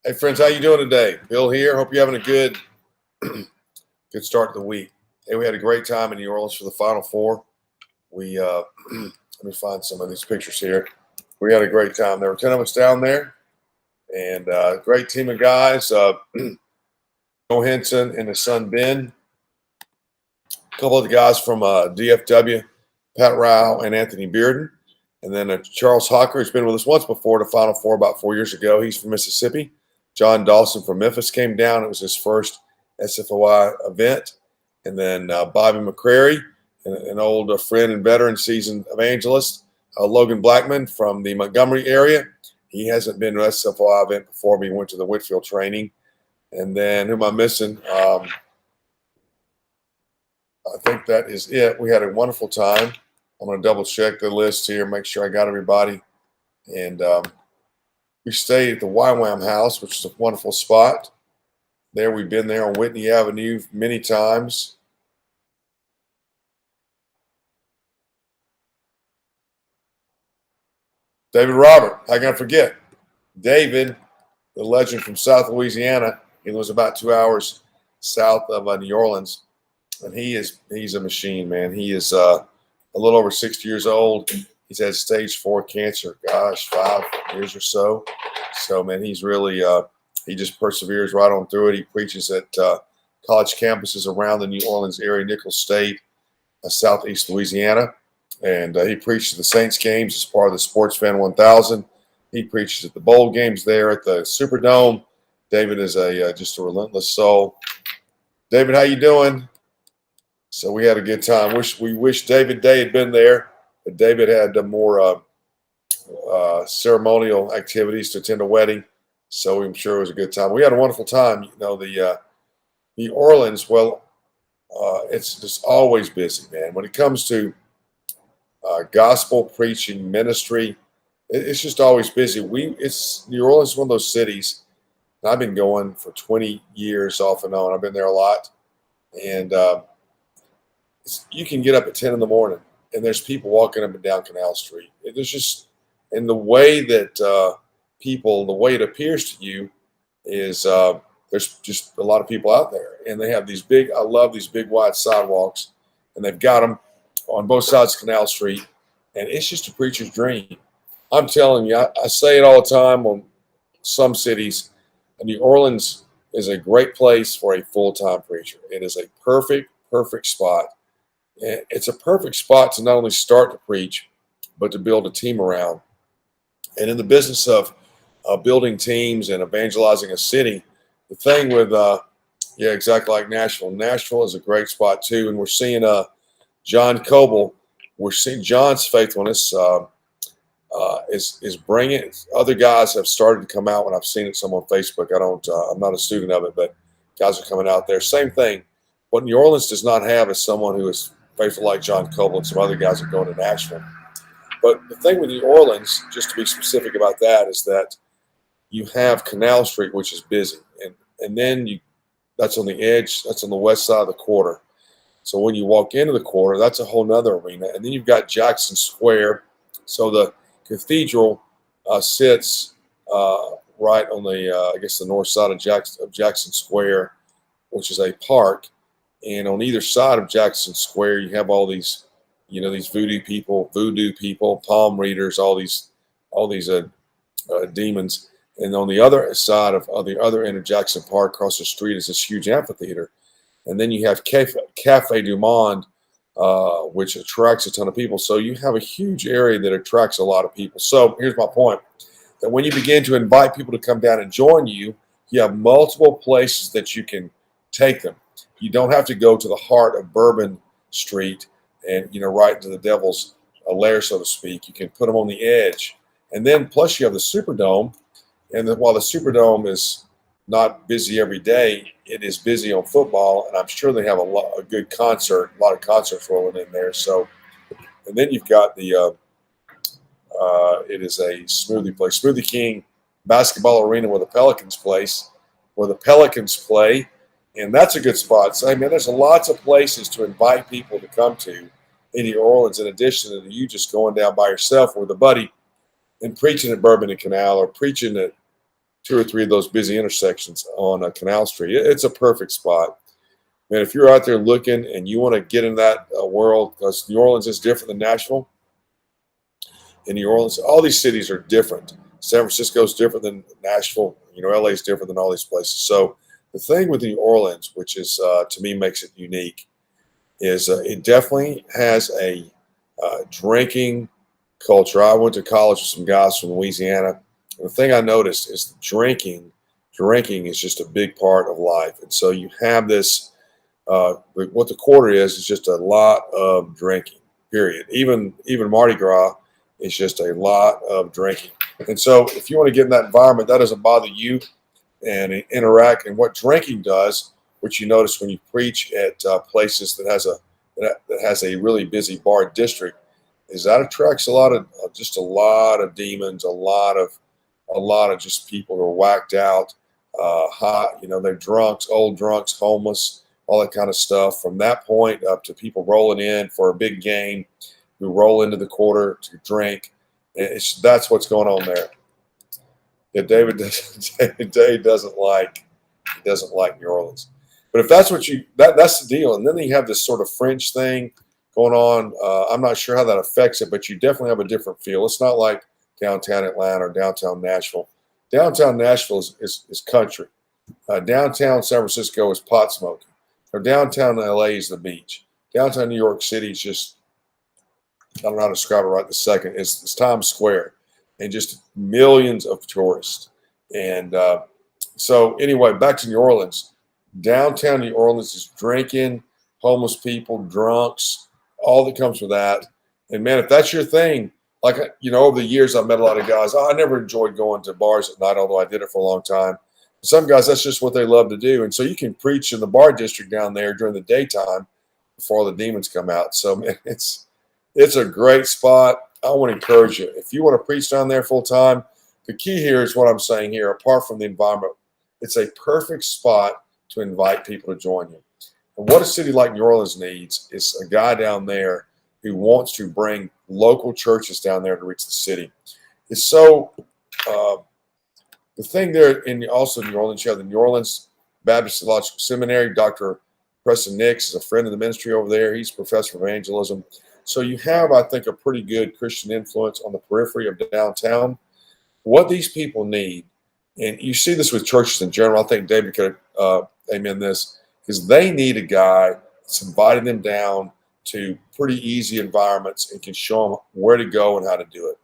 Hey friends, how you doing today? Bill here. Hope you're having a good start to the week. Hey, we had a great time in New Orleans for the Final Four. We let me find some of these pictures here. We had a great time. There were 10 of us down there, and great team of guys. Joe Henson and his son Ben, a couple of the guys from DFW, Pat Rao and Anthony Bearden, and then Charles Hawker, who's been with us once before, the Final Four about 4 years ago. He's from Mississippi. John Dawson from Memphis came down. It was his first SFOI event. And then Bobby McCrary, an old friend and veteran seasoned evangelist. Logan Blackman from the Montgomery area. He hasn't been to an SFOI event before, but he went to the Whitfield training. And then who am I missing? I think that is it. We had a wonderful time. I'm going to double check the list here, make sure I got everybody. And we stayed at the YWAM House, which is a wonderful spot. There, we've been there on Whitney Avenue many times. David Robert, how can I forget? David, the legend from South Louisiana. He lives about 2 hours south of New Orleans, and he's a machine, man. He is a little over 60 years old. He's had stage 4 cancer, 5 years or so. So, man, he's really he just perseveres right on through it. He preaches at college campuses around the New Orleans area, Nicholls State, southeast Louisiana. And he preaches at the Saints games as part of the Sports Fan 1000. He preaches at the bowl games there at the Superdome. David is just a relentless soul. David, how you doing? So we had a good time. We wish David Day had been there, but David had more ceremonial activities to attend a wedding. So I'm sure it was a good time. We had a wonderful time. You know, the New Orleans, well, it's just always busy, man. When it comes to gospel preaching ministry, it's just always busy. New Orleans is one of those cities. I've been going for 20 years off and on. I've been there a lot, and you can get up at 10 in the morning, and there's people walking up and down Canal Street. There's just, and the way that the way it appears to you is there's just a lot of people out there, and they have these I love these big wide sidewalks, and they've got them on both sides of Canal Street, and it's just a preacher's dream. I'm telling you, I say it all the time on some cities. New Orleans is a great place for a full-time preacher. It is a perfect spot. It's a perfect spot to not only start to preach, but to build a team around. And in the business of building teams and evangelizing a city, the thing with, exactly like Nashville. Nashville is a great spot too. And we're seeing John Coble. We're seeing John's faithfulness is bringing. Other guys have started to come out when I've seen it some on Facebook. I'm not a student of it, but guys are coming out there. Same thing. What New Orleans does not have is someone who is faithful like John Coble and some other guys are going to Nashville. But the thing with New Orleans, just to be specific about that, is that you have Canal Street, which is busy, and then that's on the edge. That's on the west side of the quarter. So when you walk into the quarter, that's a whole nother arena. And then you've got Jackson Square. So the cathedral sits right on the north side of Jackson Square, which is a park. And on either side of Jackson Square, you have all these, these voodoo people, palm readers, all these demons. And on the other side of the other end of Jackson Park, across the street, is this huge amphitheater. And then you have Cafe du Monde, which attracts a ton of people. So you have a huge area that attracts a lot of people. So here's my point, that when you begin to invite people to come down and join you, you have multiple places that you can take them. You don't have to go to the heart of Bourbon Street and, right into the devil's lair, so to speak. You can put them on the edge. And then plus you have the Superdome. And while the Superdome is not busy every day, it is busy on football, and I'm sure they have a lot of concerts rolling in there. So, and then you've got it is a smoothie place, Smoothie King basketball arena where the Pelicans play, and that's a good spot. So, man, there's lots of places to invite people to come to in New Orleans, in addition to you just going down by yourself with a buddy and preaching at Bourbon and Canal or preaching at two or three of those busy intersections on Canal Street. It's a perfect spot. And if you're out there looking and you want to get in that world, because New Orleans is different than Nashville. In New Orleans, all these cities are different. San Francisco is different than Nashville. LA is different than all these places. So the thing with New Orleans, which is to me makes it unique, is it definitely has a drinking culture. I went to college with some guys from Louisiana. And the thing I noticed is drinking is just a big part of life. And so you have this, what the quarter is just a lot of drinking, period. Even Mardi Gras is just a lot of drinking. And so if you want to get in that environment, that doesn't bother you and interact. And what drinking does, which you notice when you preach at places that has a really busy bar district, is that attracts a lot of demons, a lot of just people who are whacked out, hot. They're drunks, old drunks, homeless, all that kind of stuff. From that point up to people rolling in for a big game, who roll into the quarter to drink. That's what's going on there. Yeah, David doesn't like New Orleans. But if that's what that's the deal. And then you have this sort of French thing going on. I'm not sure how that affects it, but you definitely have a different feel. It's not like downtown Atlanta or downtown Nashville. Downtown Nashville is country. Downtown San Francisco is pot smoking. Or downtown LA is the beach. Downtown New York City is just, I don't know how to describe it right this second. It's Times Square and just millions of tourists. And so anyway, back to New Orleans. Downtown New Orleans is drinking, homeless people, drunks, all that comes with that. And man, if that's your thing, like, over the years, I've met a lot of guys. I never enjoyed going to bars at night, although I did it for a long time. Some guys, that's just what they love to do. And so you can preach in the bar district down there during the daytime before all the demons come out. So man, it's a great spot. I want to encourage you. If you want to preach down there full time, the key here is what I'm saying here, apart from the environment, it's a perfect spot to invite people to join you. And what a city like New Orleans needs is a guy down there who wants to bring local churches down there to reach the city. It's so, the thing there also New Orleans, you have the New Orleans Baptist Theological Seminary. Dr. Preston Nix is a friend of the ministry over there. He's professor of evangelism. So you have, I think, a pretty good Christian influence on the periphery of downtown. What these people need, and you see this with churches in general, I think David could amen this, is they need a guy that's inviting them down to pretty easy environments and can show them where to go and how to do it.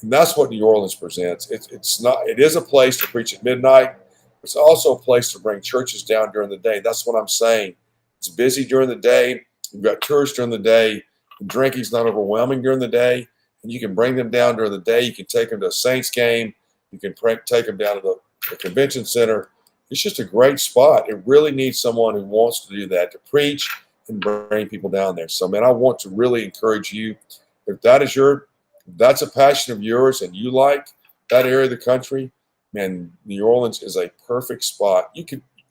And that's what New Orleans presents. It is a place to preach at midnight. It's also a place to bring churches down during the day. That's what I'm saying. It's busy during the day. You've got tourists during the day. Drinking's not overwhelming during the day, and you can bring them down during the day. You can take them to a Saints game. You can take them down to the convention center. It's just a great spot. It really needs someone who wants to do that, to preach and bring people down there. So, man, I want to really encourage you. If that's a passion of yours and you like that area of the country, man, New Orleans is a perfect spot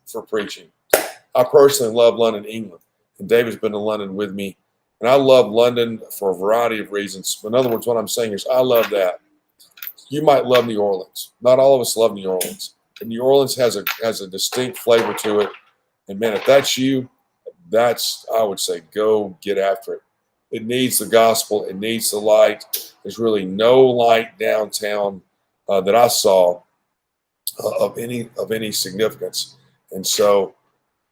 for preaching. I personally love London, England, and David's been to London with me. And I love London for a variety of reasons. In other words, what I'm saying is I love that. You might love New Orleans. Not all of us love New Orleans. And New Orleans has a distinct flavor to it. And man, if that's you, I would say, go get after it. It needs the gospel. It needs the light. There's really no light downtown that I saw of any significance. And so,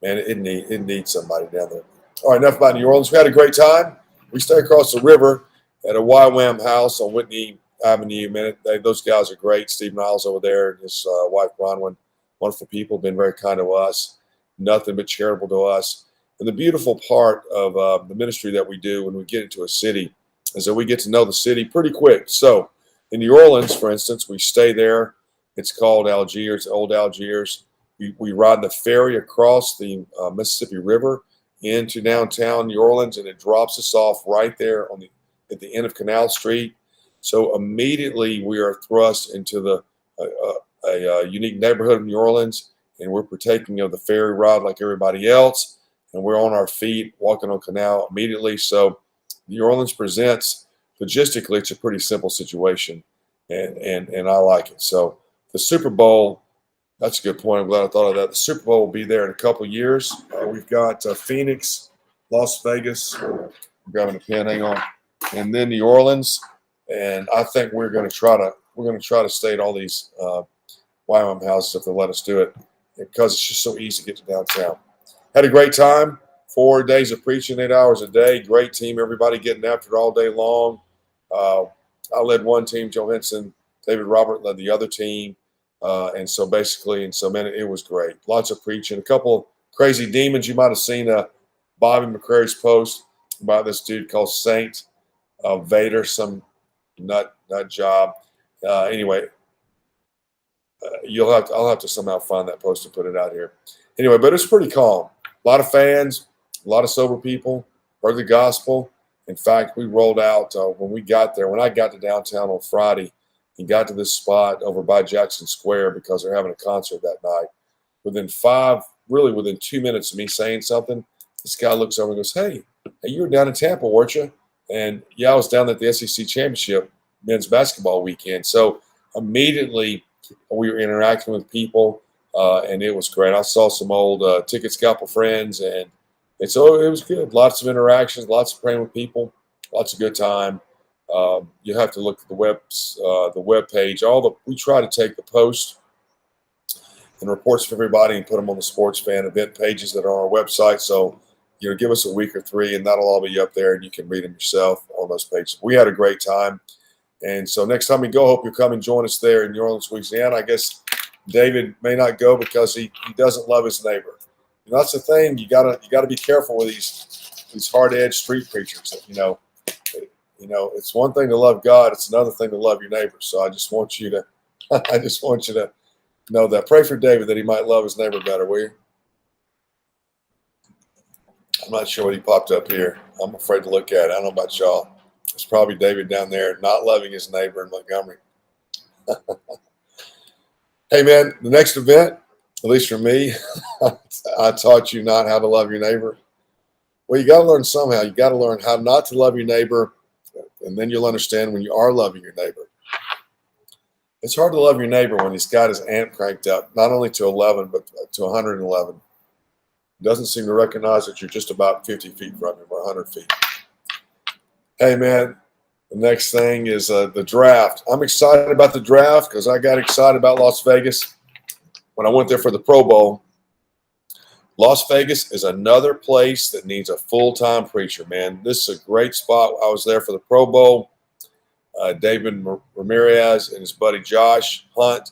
man, it needs somebody down there. All right, enough about New Orleans. We had a great time. We stay across the river at a YWAM house on Whitney Avenue. Man, those guys are great. Steve Niles over there and his wife, Bronwyn, wonderful people, been very kind to us, nothing but charitable to us. And the beautiful part of the ministry that we do when we get into a city is that we get to know the city pretty quick. So in New Orleans, for instance, we stay there. It's called Algiers, Old Algiers. We ride the ferry across the Mississippi River into downtown New Orleans, and it drops us off right there at the end of Canal Street. So immediately we are thrust into a unique neighborhood of New Orleans, and we're partaking of the ferry ride like everybody else, and we're on our feet walking on canal immediately. So New Orleans presents, logistically, it's a pretty simple situation, and I like it. So the Super Bowl That's a good point. I'm glad I thought of that. The Super Bowl will be there in a couple of years. We've got Phoenix, Las Vegas. I'm grabbing a pen. Hang on, and then New Orleans. And I think we're going to try to stay at all these YWAM houses if they let us do it, because it's just so easy to get to downtown. Had a great time. 4 days of preaching, 8 hours a day. Great team. Everybody getting after it all day long. I led one team. Joe Henson, David Robert led the other team. And so man, it was great. Lots of preaching. A couple crazy demons. You might have seen Bobby McCrary's post about this dude called Saint Vader, some nut job. Anyway, I'll have to somehow find that post and put it out here. Anyway, but it's pretty calm. A lot of fans, a lot of sober people, heard the gospel. In fact, we rolled out when I got to downtown on Friday and got to this spot over by Jackson Square because they're having a concert that night. Within 2 minutes of me saying something, this guy looks over and goes, hey, you were down in Tampa, weren't you? And yeah, I was down at the SEC Championship men's basketball weekend. So immediately we were interacting with people, and it was great. I saw some old Ticket Scalper friends, and so it was good. Lots of interactions, lots of praying with people, lots of good time. You have to look at the web page. We try to take the posts and reports from everybody and put them on the sports fan event pages that are on our website. So, give us a week or 3, and that'll all be up there, and you can read them yourself on those pages. We had a great time, and so next time we go, hope you'll come and join us there in New Orleans, Louisiana. I guess David may not go because he doesn't love his neighbor. That's the thing. You gotta be careful with these hard-edged street preachers. It's one thing to love God; it's another thing to love your neighbor. So I just want you to know that. Pray for David that he might love his neighbor better, will you? I'm not sure what he popped up here. I'm afraid to look at it. I don't know about y'all. It's probably David down there not loving his neighbor in Montgomery. Hey, man, the next event, at least for me, I taught you not how to love your neighbor. Well, you got to learn somehow. You got to learn how not to love your neighbor, and then you'll understand when you are loving your neighbor. It's hard to love your neighbor when he's got his amp cranked up, not only to 11, but to 111. He doesn't seem to recognize that you're just about 50 feet from him or 100 feet. Hey, man, the next thing is the draft. I'm excited about the draft because I got excited about Las Vegas when I went there for the Pro Bowl. Las Vegas is another place that needs a full-time preacher, man. This is a great spot. I was there for the Pro Bowl. David Ramirez and his buddy Josh Hunt,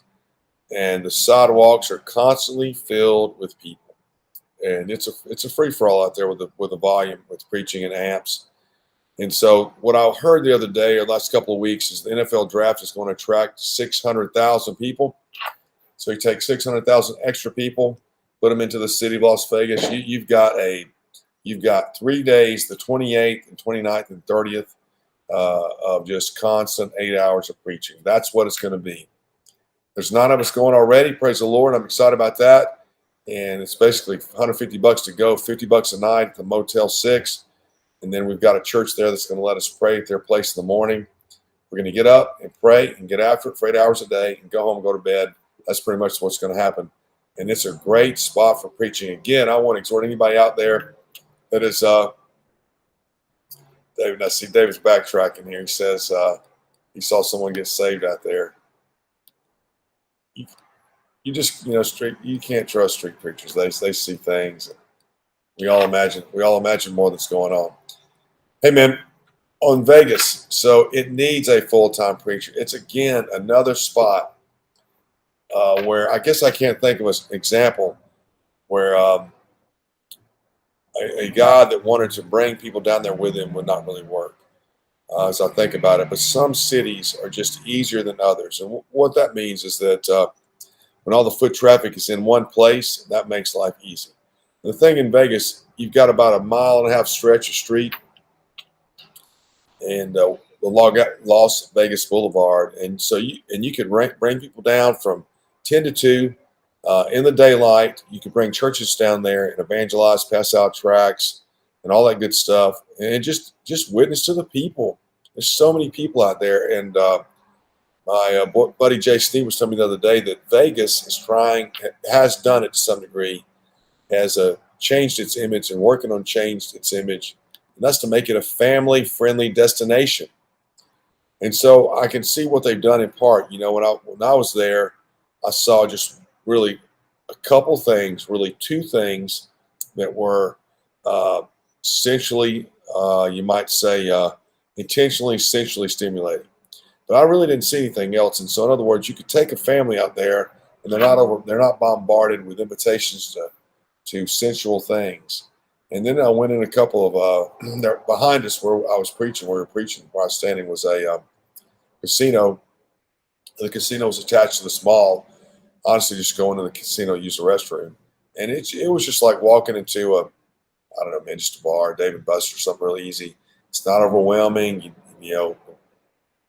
and the sidewalks are constantly filled with people, and it's a free-for-all out there with the volume, with preaching and amps. And so what I heard the other day or the last couple of weeks is the NFL draft is going to attract 600,000 people. So you take 600,000 extra people, put them into the city of Las Vegas. You've got 3 days, the 28th and 29th and 30th, of just constant 8 hours of preaching. That's what it's going to be. There's 9 of us going already. Praise the Lord. I'm excited about that. And it's basically $150 to go, $50 a night at the Motel 6. And then we've got a church there that's going to let us pray at their place in the morning. We're going to get up and pray and get after it for 8 hours a day and go home and go to bed. That's pretty much what's going to happen. And it's a great spot for preaching. Again, I want to exhort anybody out there that is David. I see David's backtracking here. He says he saw someone get saved out there. You just you can't trust street preachers. They see things. We all imagine more that's going on. Hey, man, on Vegas, so it needs a full-time preacher. It's, again, another spot where I guess I can't think of an example where a God that wanted to bring people down there with him would not really work, as I think about it. But some cities are just easier than others. And what that means is that when all the foot traffic is in one place, that makes life easy. The thing in Vegas, you've got about 1.5 mile stretch of street and the Las Vegas Boulevard, and so you could bring people down from 10 to 2 in the daylight. You could bring churches down there and evangelize, pass out tracts, and all that good stuff, and just witness to the people. There's so many people out there, and My buddy Jay Steve was telling me the other day that Vegas has done it to some degree, has changed its image and working on changed its image, and that's to make it a family-friendly destination. And so I can see what they've done in part. When I was there, I saw just really a couple things, really two things that were uh, essentially, you might say, intentionally sensually stimulating. But I really didn't see anything else. And so, in other words, you could take a family out there, and they're not bombarded with invitations to sensual things. And then I went in a couple of there behind us where I was preaching. Where we were preaching, where I was standing was a casino. The casino was attached to this mall. Honestly, just go into the casino, use the restroom, and it was just like walking into I don't know, man, just a bar, David Buster, something really easy. It's not overwhelming. You know,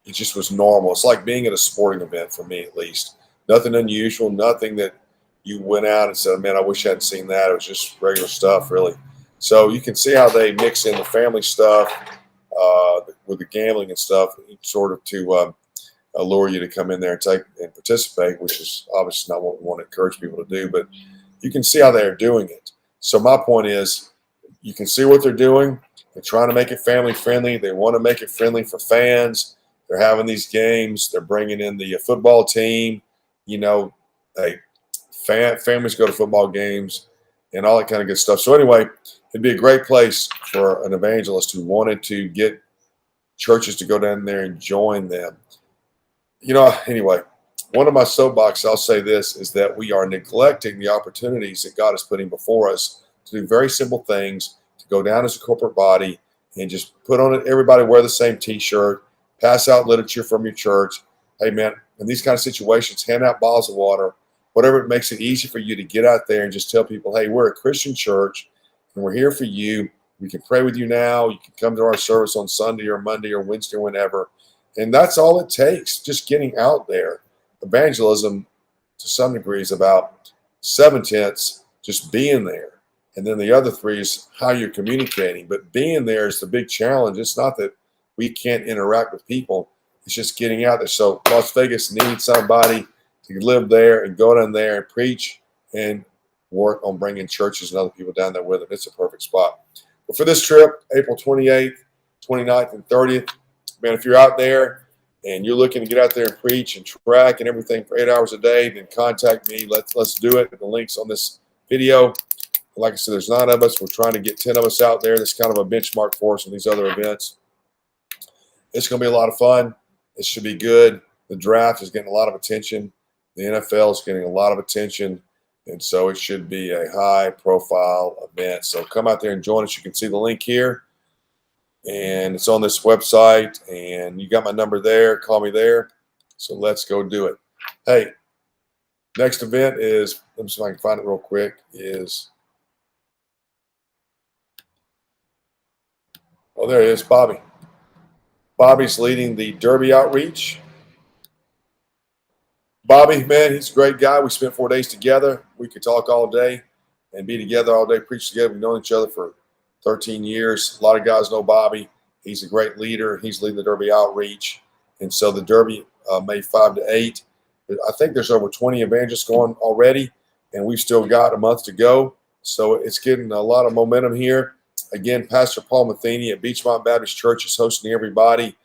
it just was normal. It's like being at a sporting event for me, at least. Nothing unusual, nothing that you went out and said, man, I wish I hadn't seen that. It was just regular stuff, really. So you can see how they mix in the family stuff with the gambling and stuff, sort of to allure you to come in there and take and participate, which is obviously not what we want to encourage people to do. But you can see how they're doing it. So my point is, you can see what they're doing. They're trying to make it family friendly. They want to make it friendly for fans. They're having these games. They're bringing in the football team. You know, hey, families go to football games and all that kind of good stuff. So anyway, it'd be a great place for an evangelist who wanted to get churches to go down there and join them. Anyway, one of my soapboxes, I'll say this, is that we are neglecting the opportunities that God is putting before us to do very simple things, to go down as a corporate body and just put on it. Everybody wear the same T-shirt, pass out literature from your church. Hey, man, in these kind of situations, hand out bottles of water, whatever it makes it easy for you to get out there and just tell people, hey, we're a Christian church and we're here for you. We can pray with you now. You can come to our service on Sunday or Monday or Wednesday or whenever. And that's all it takes, just getting out there. Evangelism, to some degree, is about 7/10 just being there. And then the other 3 is how you're communicating. But being there is the big challenge. It's not that we can't interact with people. It's just getting out there. So Las Vegas needs somebody to live there and go down there and preach and work on bringing churches and other people down there with them. It's a perfect spot. But for this trip, April 28th, 29th, and 30th, man, if you're out there and you're looking to get out there and preach and track and everything for 8 hours a day, then contact me. Let's do it. The link's on this video. Like I said, there's 9 of us. We're trying to get 10 of us out there. That's kind of a benchmark for us in these other events. It's going to be a lot of fun. It should be good. The draft is getting a lot of attention. The NFL is getting a lot of attention. And so it should be a high-profile event. So come out there and join us. You can see the link here. And it's on this website. And you got my number there. Call me there. So let's go do it. Hey, next event is, let me see if I can find it real quick, is, oh, there it is, Bobby. Bobby's leading the Derby outreach. Bobby, man, he's a great guy. We spent 4 days together. We could talk all day and be together all day, preach together. We've known each other for 13 years. A lot of guys know Bobby. He's a great leader. He's leading the Derby outreach. And so the Derby, May 5 to 8. I think there's over 20 evangelists going already, and we've still got a month to go. So it's getting a lot of momentum here. Again, Pastor Paul Matheny at Beachmont Baptist Church is hosting everybody,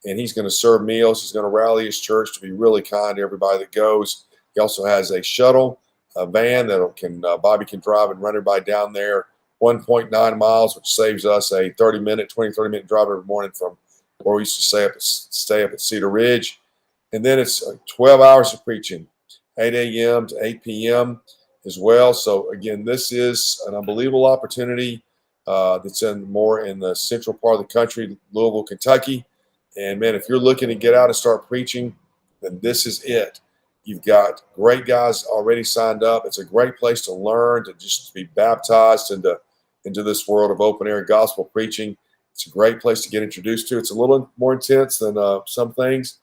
and he's going to serve meals. He's going to rally his church to be really kind to everybody that goes. He also has a shuttle, a van that Bobby can drive and run everybody down there 1.9 miles, which saves us a 30-minute drive every morning from where we used to stay up at Cedar Ridge. And then it's 12 hours of preaching, 8 a.m. to 8 p.m. as well. So, again, this is an unbelievable opportunity that's more in the central part of the country, Louisville, Kentucky. And, man, if you're looking to get out and start preaching, then this is it. You've got great guys already signed up. It's a great place to learn, to just be baptized into this world of open-air gospel preaching. It's a great place to get introduced to. It's a little more intense than some things,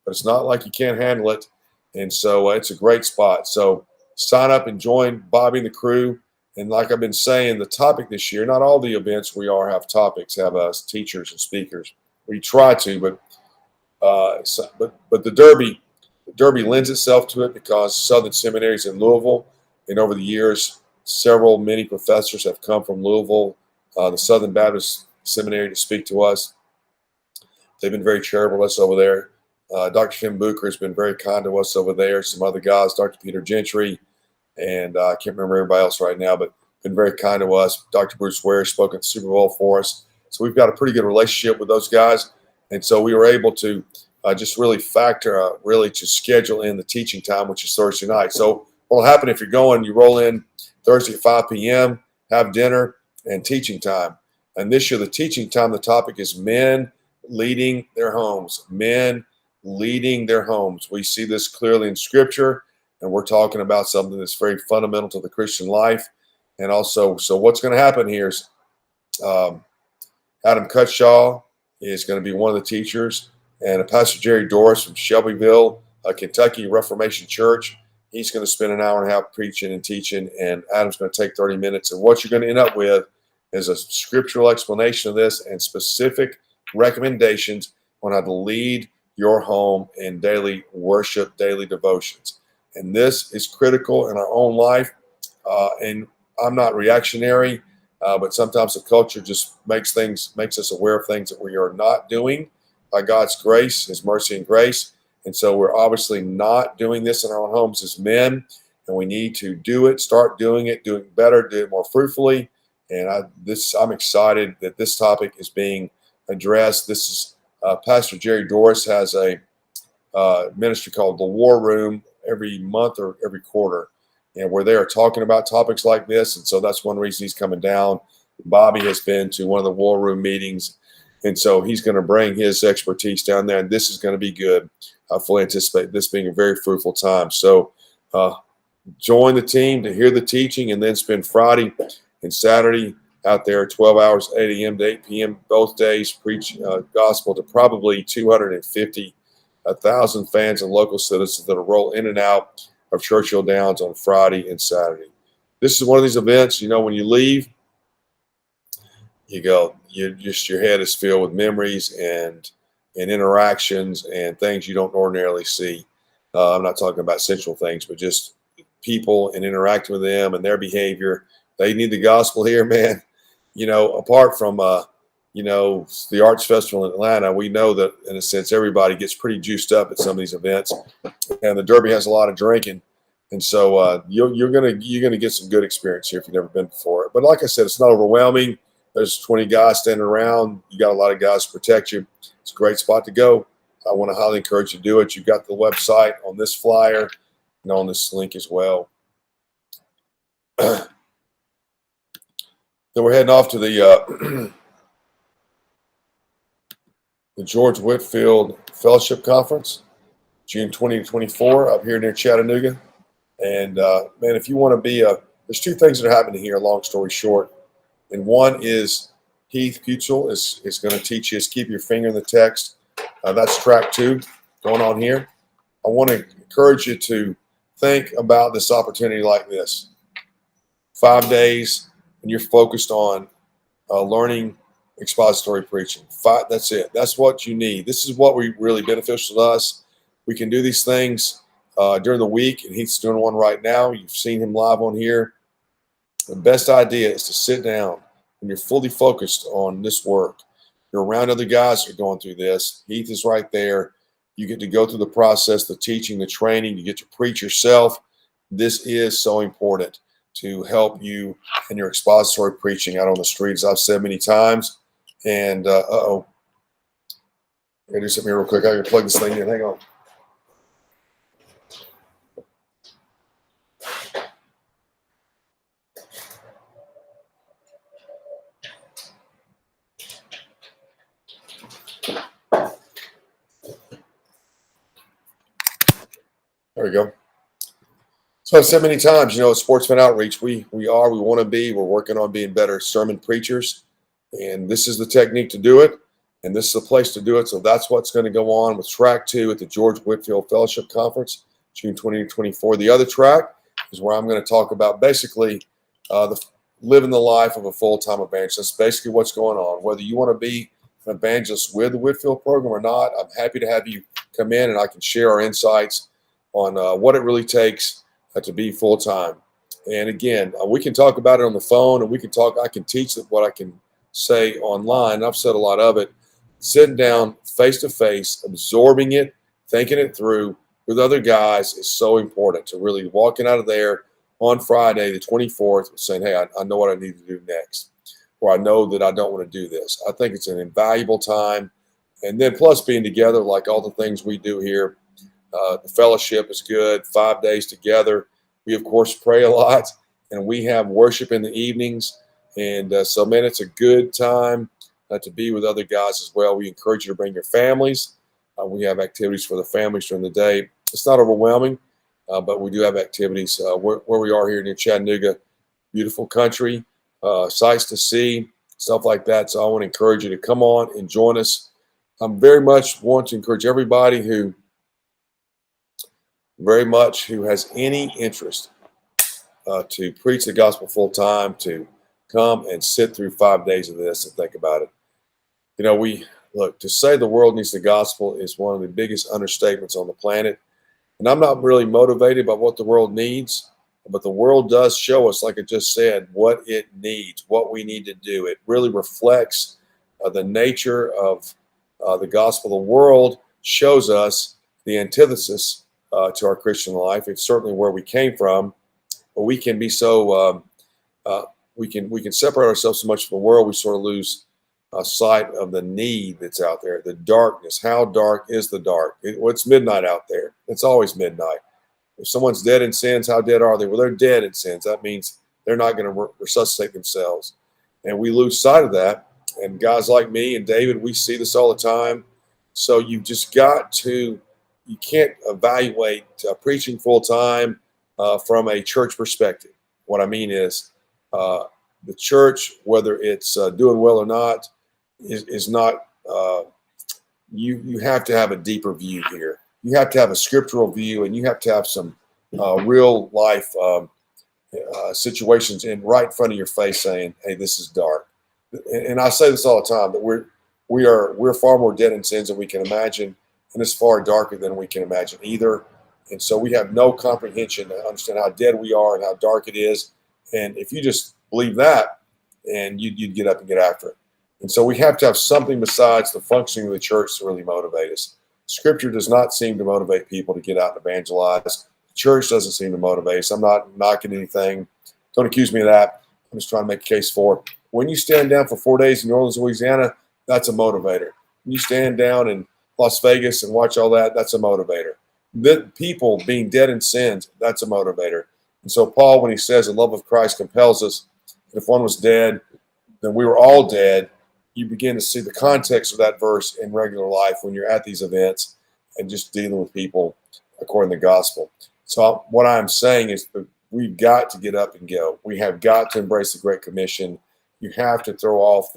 but it's not like you can't handle it. And so it's a great spot. So sign up and join Bobby and the crew. And like I've been saying, the topic this year, not all the events we have topics, have us teachers and speakers. We try to, but But the Derby lends itself to it because Southern Seminary is in Louisville, and over the years, many professors have come from Louisville, the Southern Baptist Seminary, to speak to us. They've been very charitable to us over there. Dr. Tim Booker has been very kind to us over there. Some other guys, Dr. Peter Gentry, and I can't remember everybody else right now, but been very kind to us. Dr. Bruce Ware spoke at the Super Bowl for us. So we've got a pretty good relationship with those guys. And so we were able to just really to schedule in the teaching time, which is Thursday night. So what will happen if you're going, you roll in Thursday at 5 p.m., have dinner, and teaching time. And this year, the teaching time, the topic is men leading their homes. Men leading their homes. We see this clearly in Scripture, and we're talking about something that's very fundamental to the Christian life. And also, so what's going to happen here is Adam Cutshaw is going to be one of the teachers, and Pastor Jerry Doris from Shelbyville, Kentucky Reformation Church. He's going to spend an hour and a half preaching and teaching, and Adam's going to take 30 minutes. And what you're going to end up with is a scriptural explanation of this and specific recommendations on how to lead your home in daily worship, daily devotions. And this is critical in our own life. And I'm not reactionary, but sometimes the culture just makes us aware of things that we are not doing by God's grace, His mercy and grace. And so we're obviously not doing this in our own homes as men, and we need to do it, start doing it better, do it more fruitfully. And I'm excited that this topic is being addressed. This is Pastor Jerry Doris has a ministry called The War Room every month or every quarter, and where they are talking about topics like this. And so that's one reason he's coming down. Bobby has been to one of the War Room meetings, and so he's going to bring his expertise down there, and this is going to be good. I fully anticipate this being a very fruitful time. So join the team to hear the teaching, and then spend Friday and Saturday out there, 12 hours, 8 a.m. to 8 p.m. both days, preach gospel to probably 250,000 fans and local citizens that will roll in and out of Churchill Downs on Friday and Saturday. This is one of these events, when you leave, you go, your head is filled with memories and interactions and things you don't ordinarily see. I'm not talking about sensual things, but just people and interacting with them and their behavior. They need the gospel here, man. Apart from, the Arts Festival in Atlanta, we know that, in a sense, everybody gets pretty juiced up at some of these events. And the Derby has a lot of drinking. And so you're gonna get some good experience here if you've never been before. But like I said, it's not overwhelming. There's 20 guys standing around. You got a lot of guys to protect you. It's a great spot to go. I want to highly encourage you to do it. You've got the website on this flyer and on this link as well. Then we're heading off to the George Whitefield Fellowship Conference, June 20 to 24, up here near Chattanooga. And man, if you want to be there's two things that are happening here, long story short. And one is Heath Putzel is going to teach you keep your finger in the text. That's track 2 going on here. I want to encourage you to think about this opportunity like this. 5 days, and you're focused on learning expository preaching. That's it. That's what you need. This is what we really beneficial to us. We can do these things during the week, and Heath's doing one right now. You've seen him live on here. The best idea is to sit down when you're fully focused on this work. You're around other guys who are going through this. Heath is right there. You get to go through the process, the teaching, the training. You get to preach yourself. This is so important to help you in your expository preaching out on the streets. I've said many times. And, I gotta do something here real quick. I gotta plug this thing in. Hang on. There we go. So I've said many times, Sportsman Outreach, we want to be, we're working on being better sermon preachers. And this is the technique to do it. And this is the place to do it. So that's what's going to go on with track 2 at the George Whitefield Fellowship Conference, June 20 to 24. The other track is where I'm going to talk about basically living the life of a full-time evangelist. That's basically what's going on. Whether you want to be evangelist with the Whitfield program or not, I'm happy to have you come in and I can share our insights on what it really takes to be full-time. And again, we can talk about it on the phone, and I can teach what I can say online. I've said a lot of it. Sitting down face to face, absorbing it, thinking it through with other guys is so important to really walking out of there on Friday, the 24th, saying, hey, I know what I need to do next, or I know that I don't want to do this. I think it's an invaluable time. And then plus being together, like all the things we do here, the fellowship is good, 5 days together. We, of course, pray a lot, and we have worship in the evenings. And so, man, it's a good time to be with other guys as well. We encourage you to bring your families. We have activities for the families during the day. It's not overwhelming, but we do have activities where we are here near Chattanooga. Beautiful country, sights to see, stuff like that. So I want to encourage you to come on and join us. I'm very much want to encourage everybody who has any interest to preach the gospel full time, to come and sit through 5 days of this and think about it. You know, to say the world needs the gospel is one of the biggest understatements on the planet. And I'm not really motivated by what the world needs, but the world does show us, like I just said, what it needs, what we need to do. It really reflects the nature of the gospel. The world shows us the antithesis to our Christian life. It's certainly where we came from, but we can be so we can separate ourselves so much from the world, we sort of lose sight of the need that's out there, the darkness. How dark is the dark? It's midnight out there. It's always midnight. If someone's dead in sins, how dead are they? Well, they're dead in sins. That means they're not going to resuscitate themselves. And we lose sight of that. And guys like me and David, we see this all the time. So you can't evaluate preaching full time from a church perspective. What I mean is the church, whether it's doing well or not, is not, you have to have a deeper view here. You have to have a scriptural view, and you have to have some real life situations right in front of your face saying, hey, this is dark. And I say this all the time, that we're far more dead in sins than we can imagine, and it's far darker than we can imagine either. And so we have no comprehension to understand how dead we are and how dark it is. And if you just believe that, and you'd get up and get after it. And so we have to have something besides the functioning of the church to really motivate us. Scripture does not seem to motivate people to get out and evangelize. The church doesn't seem to motivate us. I'm not knocking anything. Don't accuse me of that. I'm just trying to make a case for it. When you stand down for 4 days in New Orleans, Louisiana, that's a motivator. When you stand down in Las Vegas and watch all that, that's a motivator. The people being dead in sins, that's a motivator. And so Paul, when he says the love of Christ compels us, if one was dead, then we were all dead. You begin to see the context of that verse in regular life when you're at these events and just dealing with people according to the gospel. So what I'm saying is that we've got to get up and go. We have got to embrace the Great Commission. You have to throw off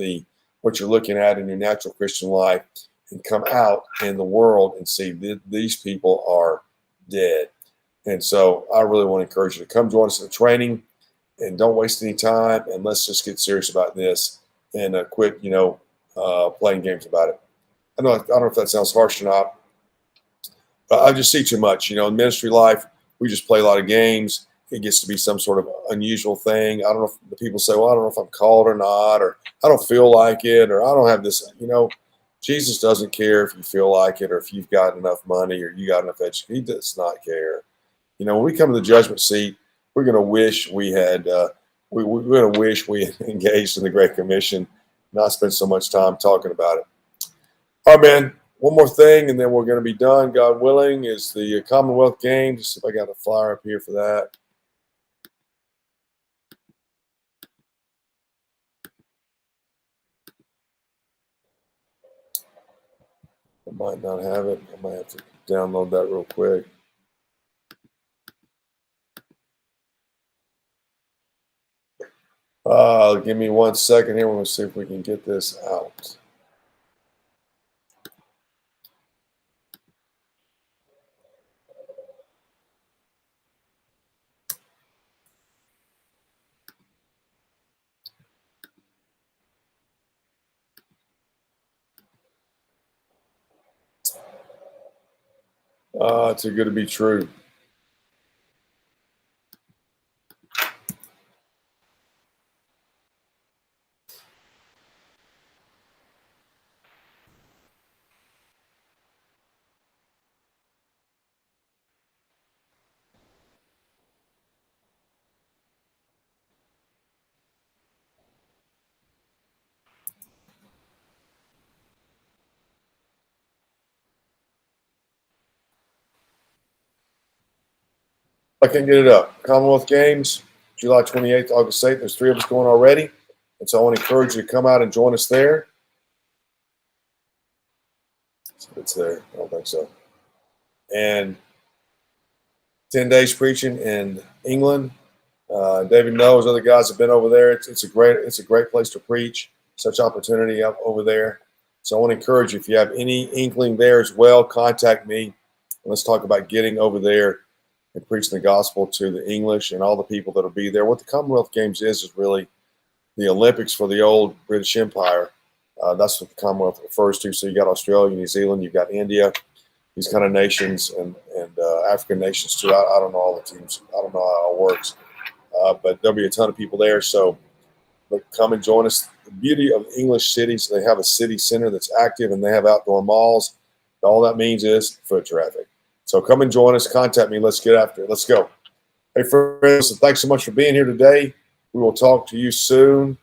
what you're looking at in your natural Christian life and come out in the world and see that these people are dead. And so I really want to encourage you to come join us in the training and don't waste any time. And let's just get serious about this and quit, playing games about it. I don't know if that sounds harsh or not, but I just see too much. In ministry life, we just play a lot of games. It gets to be some sort of unusual thing. I don't know if the people say, well, I don't know if I'm called or not, or I don't feel like it, or I don't have this. Jesus doesn't care if you feel like it or if you've got enough money or you got enough education. He does not care. When we come to the judgment seat, we're going to wish we had we're going to wish we had engaged in the Great Commission, not spent so much time talking about it. All right, man. One more thing, and then we're going to be done, God willing, is the Commonwealth Games. Just see if I got a flyer up here for that. I might not have it. I might have to download that real quick. Give me 1 second here. We're going to see if we can get this out. Too good to be true. I can get it up. Commonwealth Games, July 28th, August 8th. There's 3 of us going already. And so I want to encourage you to come out and join us there. It's there. I don't think so. And 10 days preaching in England. David knows other guys have been over there. It's a great place to preach. Such opportunity up over there. So I want to encourage you, if you have any inkling there as well, contact me. Let's talk about getting over there and preaching the gospel to the English and all the people that will be there. What the Commonwealth Games is really the Olympics for the old British Empire. That's what the Commonwealth refers to. So you got Australia, New Zealand, you've got India, these kind of nations, and African nations too. I don't know all the teams. I don't know how it all works. But there'll be a ton of people there. So come and join us. The beauty of English cities, they have a city center that's active and they have outdoor malls. All that means is foot traffic. So come and join us. Contact me. Let's get after it. Let's go. Hey, friends, thanks so much for being here today. We will talk to you soon.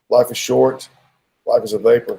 Life is short. Life is a vapor.